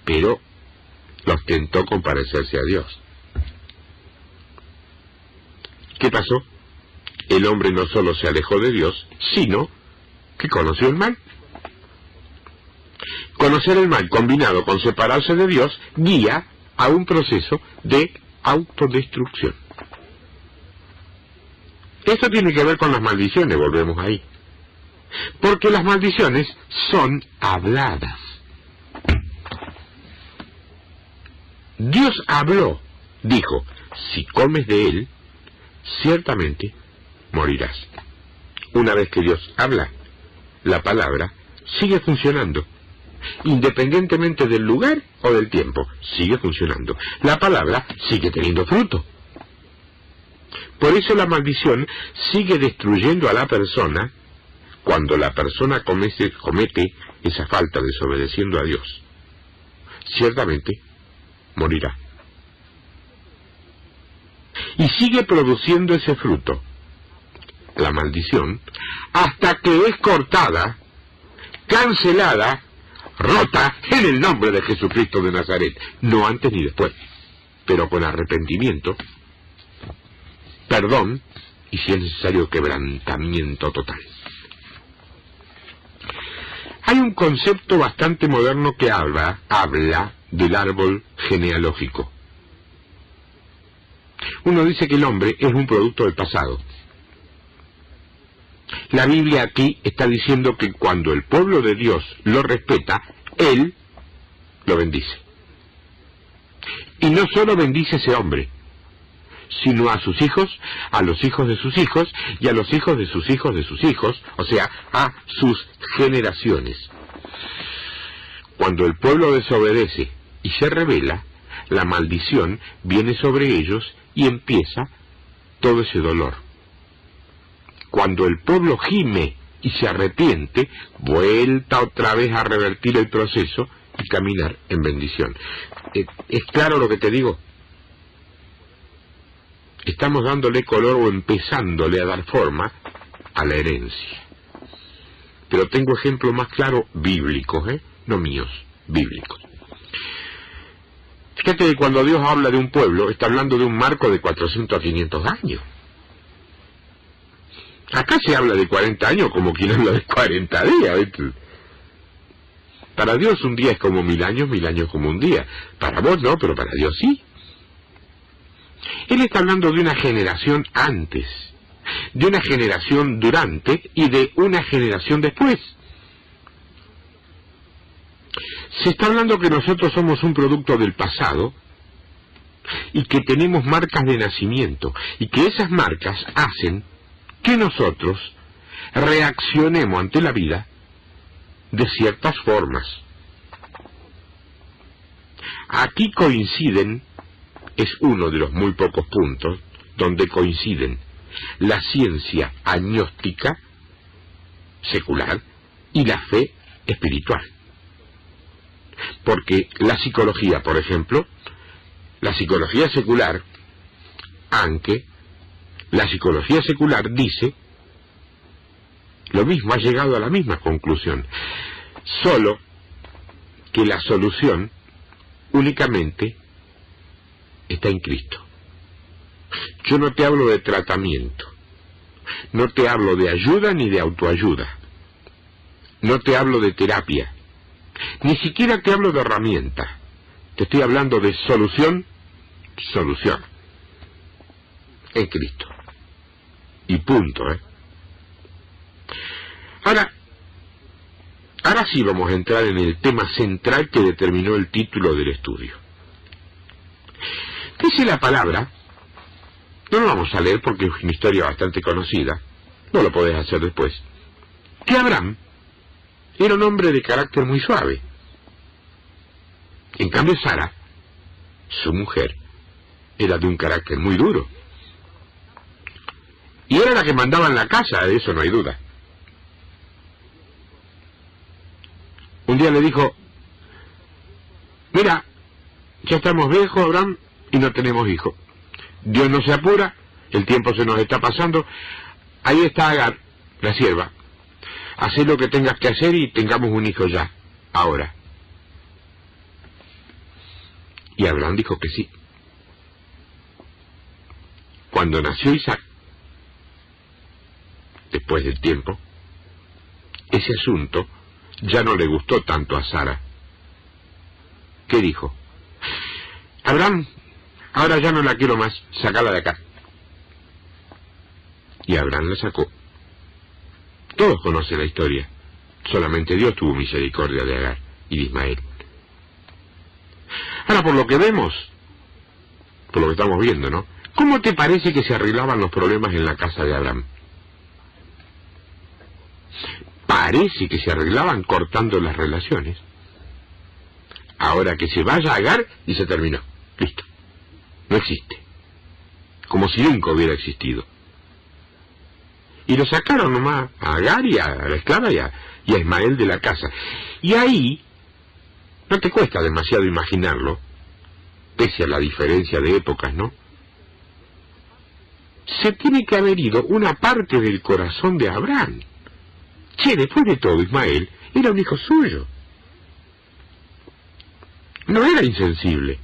Pero los tentó con parecerse a Dios. ¿Qué pasó? El hombre no solo se alejó de Dios, sino que conoció el mal. Conocer el mal combinado con separarse de Dios guía a un proceso de autodestrucción. Esto tiene que ver con las maldiciones, volvemos ahí. Porque las maldiciones son habladas. Dios habló, dijo, si comes de él, ciertamente morirás. Una vez que Dios habla, la palabra sigue funcionando. Independientemente del lugar o del tiempo, sigue funcionando. La palabra sigue teniendo fruto. Por eso la maldición sigue destruyendo a la persona cuando la persona comete esa falta desobedeciendo a Dios. Ciertamente morirá. Y sigue produciendo ese fruto, la maldición, hasta que es cortada, cancelada, rota en el nombre de Jesucristo de Nazaret. No antes ni después, pero con arrepentimiento, perdón y, si es necesario, quebrantamiento total. Hay un concepto bastante moderno que habla del árbol genealógico. Uno dice que el hombre es un producto del pasado. La Biblia aquí está diciendo que cuando el pueblo de Dios lo respeta, Él lo bendice. Y no solo bendice a ese hombre, sino a sus hijos, a los hijos de sus hijos, y a los hijos de sus hijos de sus hijos, o sea, a sus generaciones. Cuando el pueblo desobedece y se rebela, la maldición viene sobre ellos y empieza todo ese dolor. Cuando el pueblo gime y se arrepiente, vuelta otra vez a revertir el proceso y caminar en bendición. ¿Es claro lo que te digo? Estamos dándole color o empezándole a dar forma a la herencia. Pero tengo ejemplos más claros bíblicos, no míos, bíblicos. Fíjate que cuando Dios habla de un pueblo, está hablando de un marco de 400 a 500 años. Acá se habla de 40 años como quien habla de 40 días. ¿Viste? Para Dios un día es como 1000 años como un día. Para vos no, pero para Dios sí. Él está hablando de una generación antes, de una generación durante y de una generación después. Se está hablando que nosotros somos un producto del pasado y que tenemos marcas de nacimiento y que esas marcas hacen que nosotros reaccionemos ante la vida de ciertas formas. Aquí coinciden, es uno de los muy pocos puntos donde coinciden la ciencia agnóstica secular y la fe espiritual. Porque la psicología, por ejemplo, la psicología secular, aunque la psicología secular dice lo mismo, ha llegado a la misma conclusión, solo que la solución únicamente está en Cristo. Yo no te hablo de tratamiento, no te hablo de ayuda ni de autoayuda, no te hablo de terapia, ni siquiera te hablo de herramienta, te estoy hablando de solución en Cristo. Y punto, Ahora sí vamos a entrar en el tema central que determinó el título del estudio. Dice la palabra, no lo vamos a leer porque es una historia bastante conocida, no lo podés hacer después, que Abraham era un hombre de carácter muy suave. En cambio Sara, su mujer, era de un carácter muy duro. Y era la que mandaba en la casa, de eso no hay duda. Un día le dijo, mira, ya estamos viejos, Abraham, y no tenemos hijos. Dios no se apura, el tiempo se nos está pasando. Ahí está Agar, la sierva. Haz lo que tengas que hacer y tengamos un hijo ya, ahora. Y Abraham dijo que sí. Cuando nació Isaac, después del tiempo, ese asunto ya no le gustó tanto a Sara. ¿Qué dijo? Abraham, ahora ya no la quiero más, sácala de acá. Y Abraham la sacó. Todos conocen la historia. Solamente Dios tuvo misericordia de Agar y de Ismael. Ahora, por lo que vemos, por lo que estamos viendo, ¿no? ¿Cómo te parece que se arreglaban los problemas en la casa de Abraham? Parece que se arreglaban cortando las relaciones. Ahora que se vaya Agar y se terminó. Listo. No existe. Como si nunca hubiera existido. Y lo sacaron nomás a Agar y a la esclava y a Ismael de la casa. Y ahí, no te cuesta demasiado imaginarlo, pese a la diferencia de épocas, ¿no? Se tiene que haber ido una parte del corazón de Abraham. Che, después de todo, Ismael era un hijo suyo. No era insensible.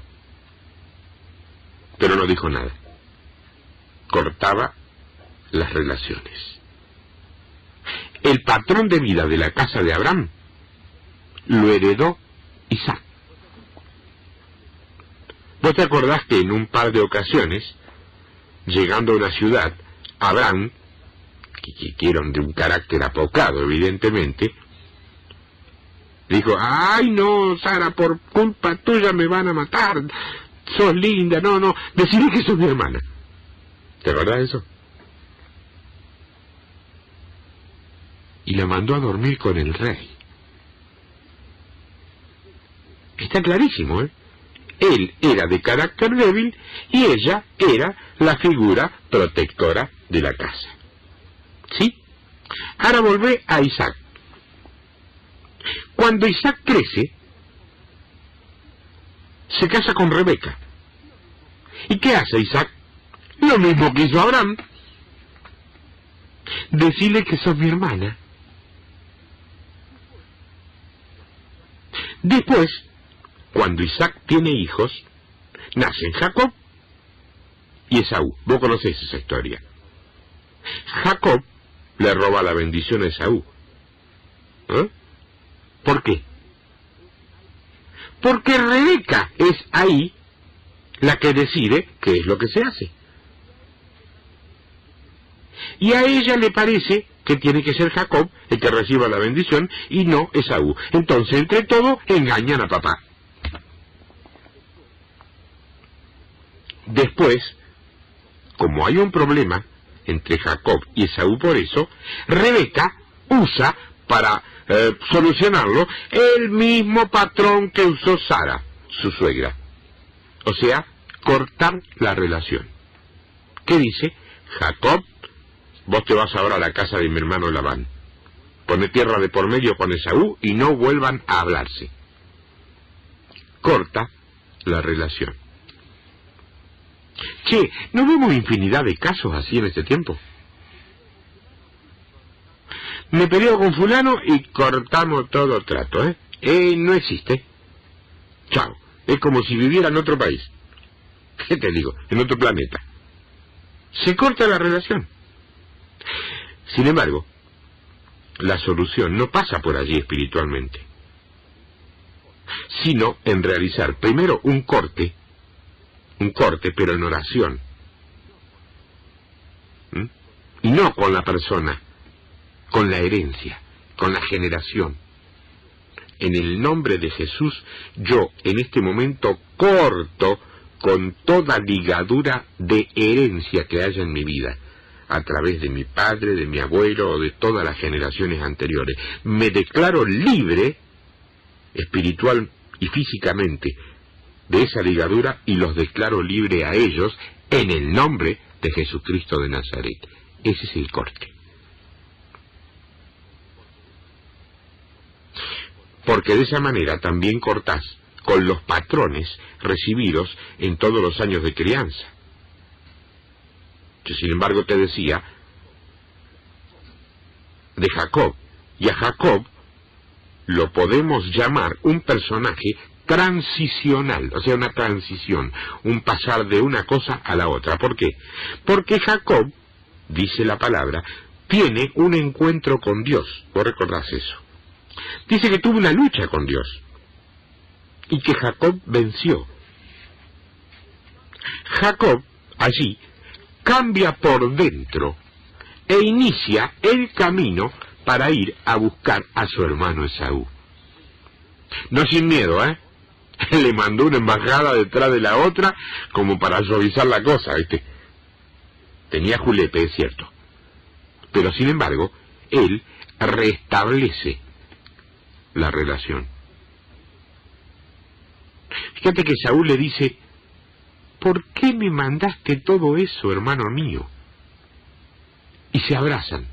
Pero no dijo nada. Cortaba las relaciones. El patrón de vida de la casa de Abraham lo heredó Isaac. ¿Vos te acordás que en un par de ocasiones, llegando a una ciudad, Abraham, que eran de un carácter apocado, evidentemente, dijo, ay no, Sara, por culpa tuya me van a matar, sos linda, no, decirle que sos mi hermana. ¿Te acordás de eso? Y la mandó a dormir con el rey. Está clarísimo, ¿eh? Él era de carácter débil y ella era la figura protectora de la casa. ¿Sí? Ahora volvé a Isaac. Cuando Isaac crece, se casa con Rebeca. ¿Y qué hace Isaac? Lo mismo que hizo Abraham. Decirle que sos mi hermana. Después, cuando Isaac tiene hijos, nacen Jacob y Esaú. Vos conocés esa historia. Jacob le roba la bendición a Esaú. ¿Por qué? Porque Rebeca es ahí la que decide qué es lo que se hace. Y a ella le parece que tiene que ser Jacob el que reciba la bendición y no Esaú. Entonces, entre todo, engañan a papá. Después, como hay un problema entre Jacob y Esaú por eso, Rebeca usa para solucionarlo el mismo patrón que usó Sara, su suegra. O sea, cortar la relación. ¿Qué dice? Jacob, vos te vas ahora a la casa de mi hermano Labán. Pone tierra de por medio con Esaú y no vuelvan a hablarse. Corta la relación. Che, ¿no vemos infinidad de casos así en este tiempo? Me peleo con fulano y cortamos todo trato, no existe. Chao. Es como si viviera en otro país. ¿Qué te digo? En otro planeta. Se corta la relación. Sin embargo, la solución no pasa por allí espiritualmente, sino en realizar primero un corte, pero en oración. Y no con la persona, con la herencia, con la generación. En el nombre de Jesús, yo en este momento corto con toda ligadura de herencia que haya en mi vida, a través de mi padre, de mi abuelo o de todas las generaciones anteriores. Me declaro libre, espiritual y físicamente, de esa ligadura y los declaro libre a ellos en el nombre de Jesucristo de Nazaret. Ese es el corte. Porque de esa manera también cortás con los patrones recibidos en todos los años de crianza. Yo, sin embargo, te decía de Jacob, y a Jacob lo podemos llamar un personaje transicional, o sea, una transición, un pasar de una cosa a la otra. ¿Por qué? Porque Jacob, dice la palabra, tiene un encuentro con Dios. ¿Vos recordás eso? Dice que tuvo una lucha con Dios y que Jacob venció. Jacob allí cambia por dentro e inicia el camino para ir a buscar a su hermano Esaú. No sin miedo, Le mandó una embajada detrás de la otra como para suavizar la cosa, ¿viste? Tenía julepe, es cierto. Pero sin embargo, él restablece la relación. Fíjate que Saúl le dice: ¿por qué me mandaste todo eso, hermano mío? Y se abrazan.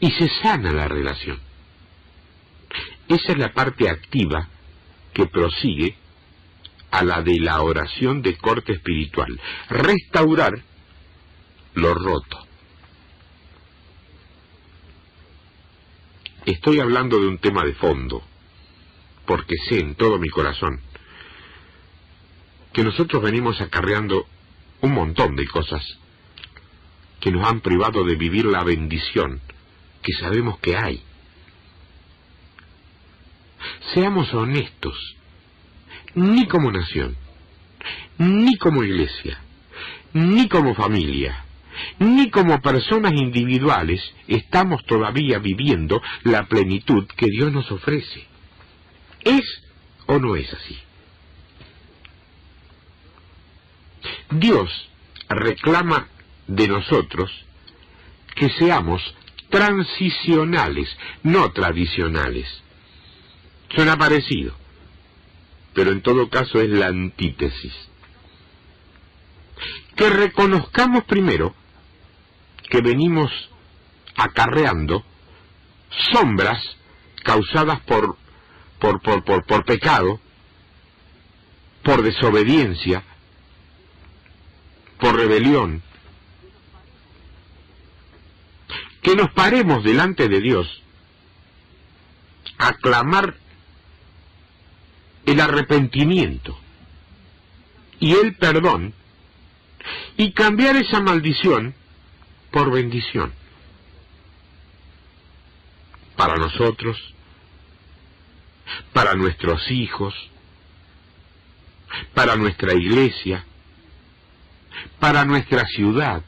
Y se sana la relación. Esa es la parte activa que prosigue a la de la oración de corte espiritual. Restaurar lo roto. Estoy hablando de un tema de fondo, porque sé en todo mi corazón que nosotros venimos acarreando un montón de cosas que nos han privado de vivir la bendición que sabemos que hay. Seamos honestos, ni como nación, ni como iglesia, ni como familia, ni como personas individuales estamos todavía viviendo la plenitud que Dios nos ofrece. ¿Es o no es así? Dios reclama de nosotros que seamos transicionales, no tradicionales. Suena parecido, pero en todo caso es la antítesis. Que reconozcamos primero que venimos acarreando sombras causadas por pecado, por desobediencia, por rebelión. Que nos paremos delante de Dios a clamar el arrepentimiento y el perdón y cambiar esa maldición por bendición para nosotros, para nuestros hijos, para nuestra iglesia, para nuestra ciudad,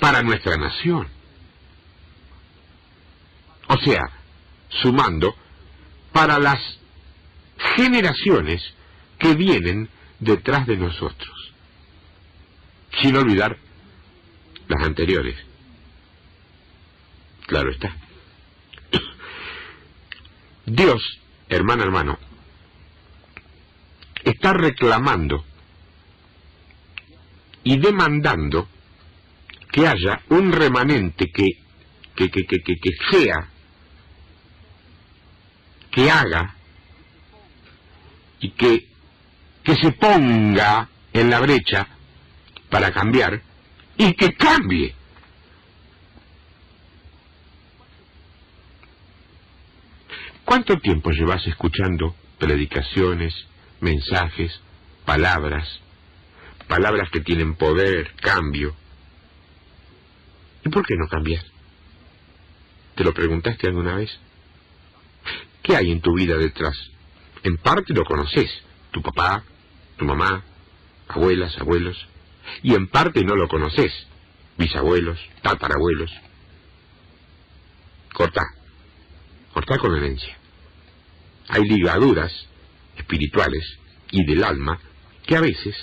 para nuestra nación. O sea, sumando, para las generaciones que vienen detrás de nosotros, sin olvidar las anteriores. Claro está. Dios, hermano, está reclamando y demandando que haya un remanente que sea, que haga y que se ponga en la brecha para cambiar y que cambie. ¿Cuánto tiempo llevas escuchando predicaciones, mensajes, palabras que tienen poder, cambio? ¿Y por qué no cambias? ¿Te lo preguntaste alguna vez? ¿Qué hay en tu vida detrás? En parte lo conoces, tu papá, tu mamá, abuelas, abuelos, y en parte no lo conoces, bisabuelos, tatarabuelos. Cortá con herencia. Hay ligaduras espirituales y del alma que a veces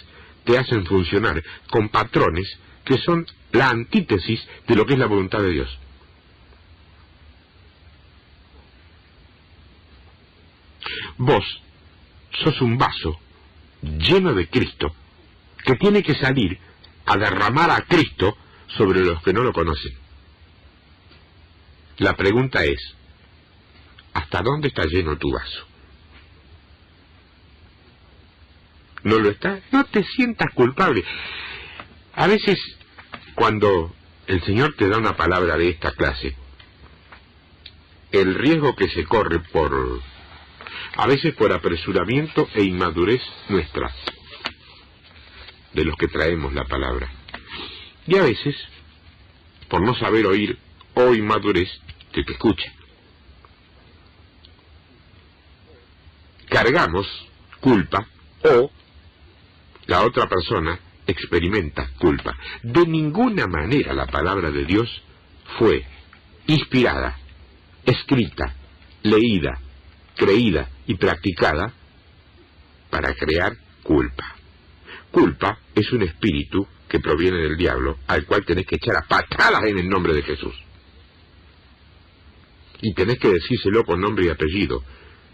te hacen funcionar con patrones que son la antítesis de lo que es la voluntad de Dios. Vos sos un vaso lleno de Cristo que tiene que salir a derramar a Cristo sobre los que no lo conocen. La pregunta es, ¿hasta dónde está lleno tu vaso? ¿No lo está? No te sientas culpable. A veces, cuando el Señor te da una palabra de esta clase, el riesgo que se corre a veces por apresuramiento e inmadurez nuestra, de los que traemos la palabra, y a veces por no saber oír o inmadurez que te escucha. Cargamos culpa o la otra persona experimenta culpa. De ninguna manera la palabra de Dios fue inspirada, escrita, leída, creída y practicada para crear culpa. Culpa es un espíritu que proviene del diablo, al cual tenés que echar a patadas en el nombre de Jesús. Y tenés que decírselo con nombre y apellido.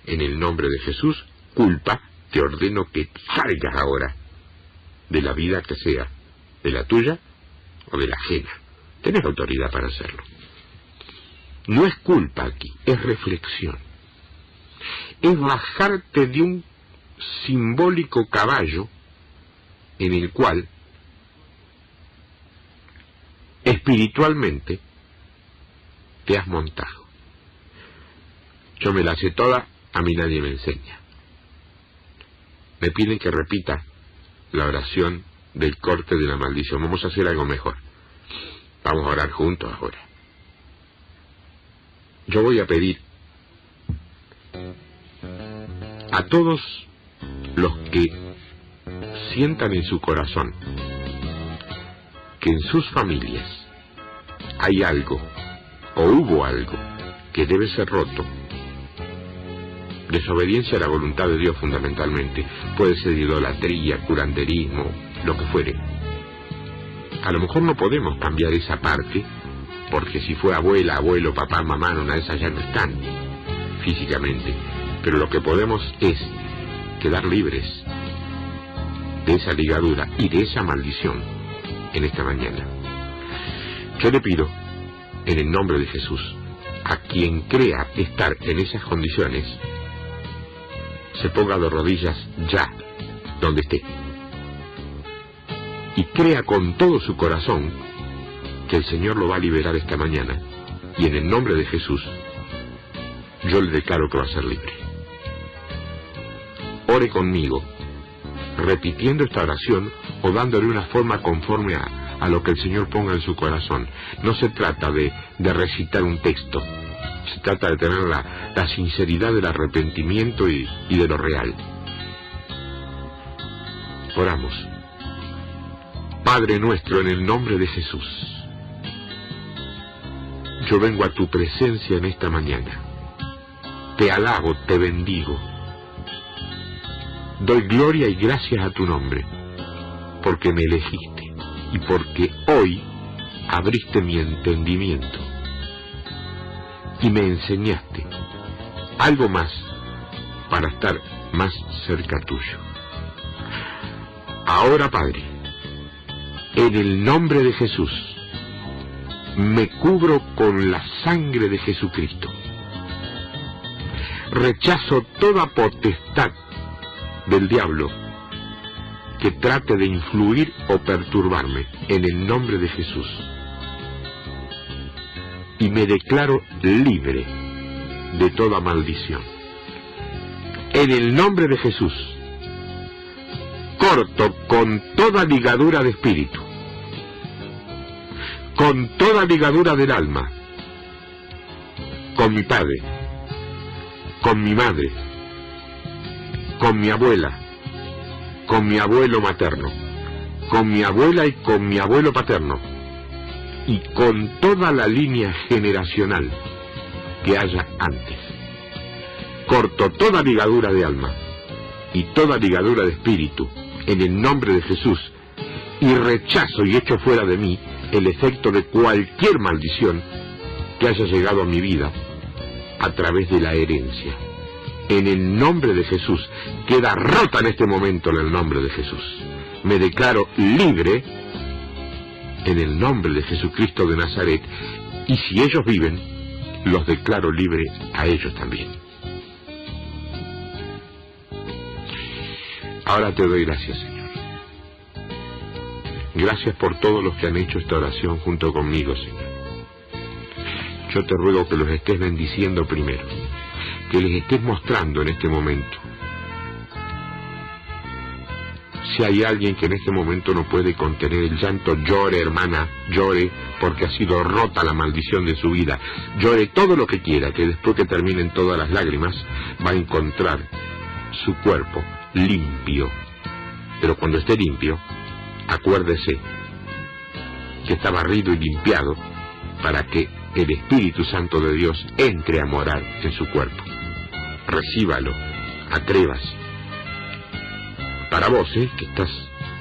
En el nombre de Jesús, culpa, te ordeno que salgas ahora de la vida que sea, de la tuya o de la ajena. Tenés autoridad para hacerlo. No es culpa aquí, es reflexión. Es bajarte de un simbólico caballo en el cual espiritualmente te has montado. Yo me la sé toda, a mí nadie me enseña. Me piden que repita la oración del corte de la maldición. Vamos a hacer algo mejor. Vamos a orar juntos ahora. Yo voy a pedir a todos los que sientan en su corazón que en sus familias hay algo o hubo algo que debe ser roto, desobediencia a la voluntad de Dios fundamentalmente, puede ser idolatría, curanderismo, lo que fuere. A lo mejor no podemos cambiar esa parte, porque si fue abuela, abuelo, papá, mamá, una de esas ya no están físicamente, pero lo que podemos es quedar libres de esa ligadura y de esa maldición en esta mañana. Yo le pido, en el nombre de Jesús, a quien crea estar en esas condiciones, se ponga de rodillas ya, donde esté, y crea con todo su corazón que el Señor lo va a liberar esta mañana, y en el nombre de Jesús, yo le declaro que va a ser libre. Ore conmigo, repitiendo esta oración o dándole una forma conforme a lo que el Señor ponga en su corazón. No se trata de recitar un texto, se trata de tener la sinceridad del arrepentimiento y de lo real. Oramos. Padre nuestro, en el nombre de Jesús, yo vengo a tu presencia en esta mañana. Te alabo, te bendigo. Doy gloria y gracias a tu nombre, porque me elegiste y porque hoy abriste mi entendimiento y me enseñaste algo más para estar más cerca tuyo. Ahora, Padre, en el nombre de Jesús, me cubro con la sangre de Jesucristo. Rechazo toda potestad del diablo que trate de influir o perturbarme en el nombre de Jesús. Y me declaro libre de toda maldición. En el nombre de Jesús, corto con toda ligadura de espíritu, con toda ligadura del alma, con mi padre, con mi madre, con mi abuela, con mi abuelo materno, con mi abuela y con mi abuelo paterno, y con toda la línea generacional que haya antes. Corto toda ligadura de alma y toda ligadura de espíritu en el nombre de Jesús, y rechazo y echo fuera de mí el efecto de cualquier maldición que haya llegado a mi vida a través de la herencia. En el nombre de Jesús, queda rota en este momento en el nombre de Jesús. Me declaro libre en el nombre de Jesucristo de Nazaret, y si ellos viven, los declaro libres a ellos también. Ahora te doy gracias, Señor. Gracias por todos los que han hecho esta oración junto conmigo, Señor. Yo te ruego que los estés bendiciendo primero, que les estés mostrando en este momento. Si hay alguien que en este momento no puede contener el llanto, llore, hermana, llore, porque ha sido rota la maldición de su vida. Llore todo lo que quiera, que después que terminen todas las lágrimas, va a encontrar su cuerpo limpio. Pero cuando esté limpio, acuérdese que está barrido y limpiado para que el Espíritu Santo de Dios entre a morar en su cuerpo. Recíbalo, atrévase. Para vos,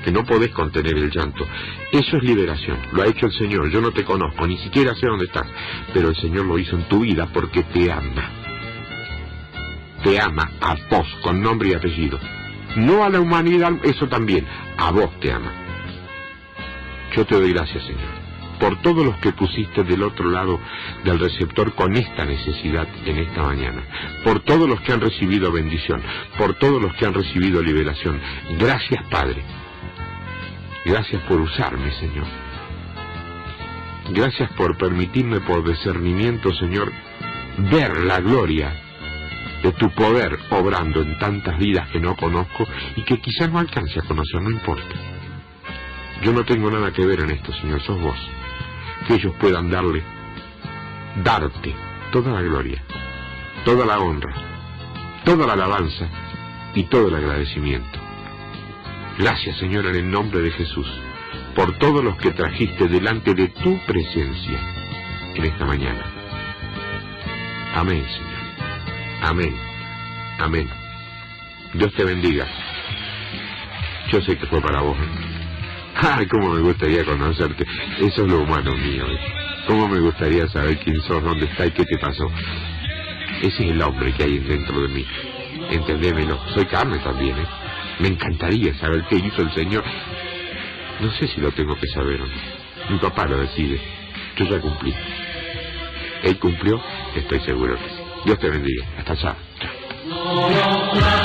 que no podés contener el llanto, eso es liberación. Lo ha hecho el Señor. Yo no te conozco, ni siquiera sé dónde estás, pero el Señor lo hizo en tu vida porque te ama. Te ama a vos, con nombre y apellido. No a la humanidad, eso también, a vos te ama. Yo te doy gracias, Señor, por todos los que pusiste del otro lado del receptor con esta necesidad en esta mañana, por todos los que han recibido bendición, por todos los que han recibido liberación. Gracias, Padre. Gracias por usarme, Señor. Gracias por permitirme por discernimiento, Señor, ver la gloria de tu poder obrando en tantas vidas que no conozco y que quizás no alcance a conocer, no importa. Yo no tengo nada que ver en esto, Señor, sos vos. Que ellos puedan darte toda la gloria, toda la honra, toda la alabanza y todo el agradecimiento. Gracias, Señor, en el nombre de Jesús, por todos los que trajiste delante de tu presencia en esta mañana. Amén, Señor. Amén. Amén. Dios te bendiga. Yo sé que fue para vos. Ay, cómo me gustaría conocerte. Eso es lo humano mío. Cómo me gustaría saber quién sos, dónde estás y qué te pasó. Ese es el hombre que hay dentro de mí. Entendémelo. Soy carne también, Me encantaría saber qué hizo el Señor. No sé si lo tengo que saber o no. Mi papá lo decide. Yo ya cumplí. Él cumplió, estoy seguro que sí. Dios te bendiga. Hasta allá. Chao.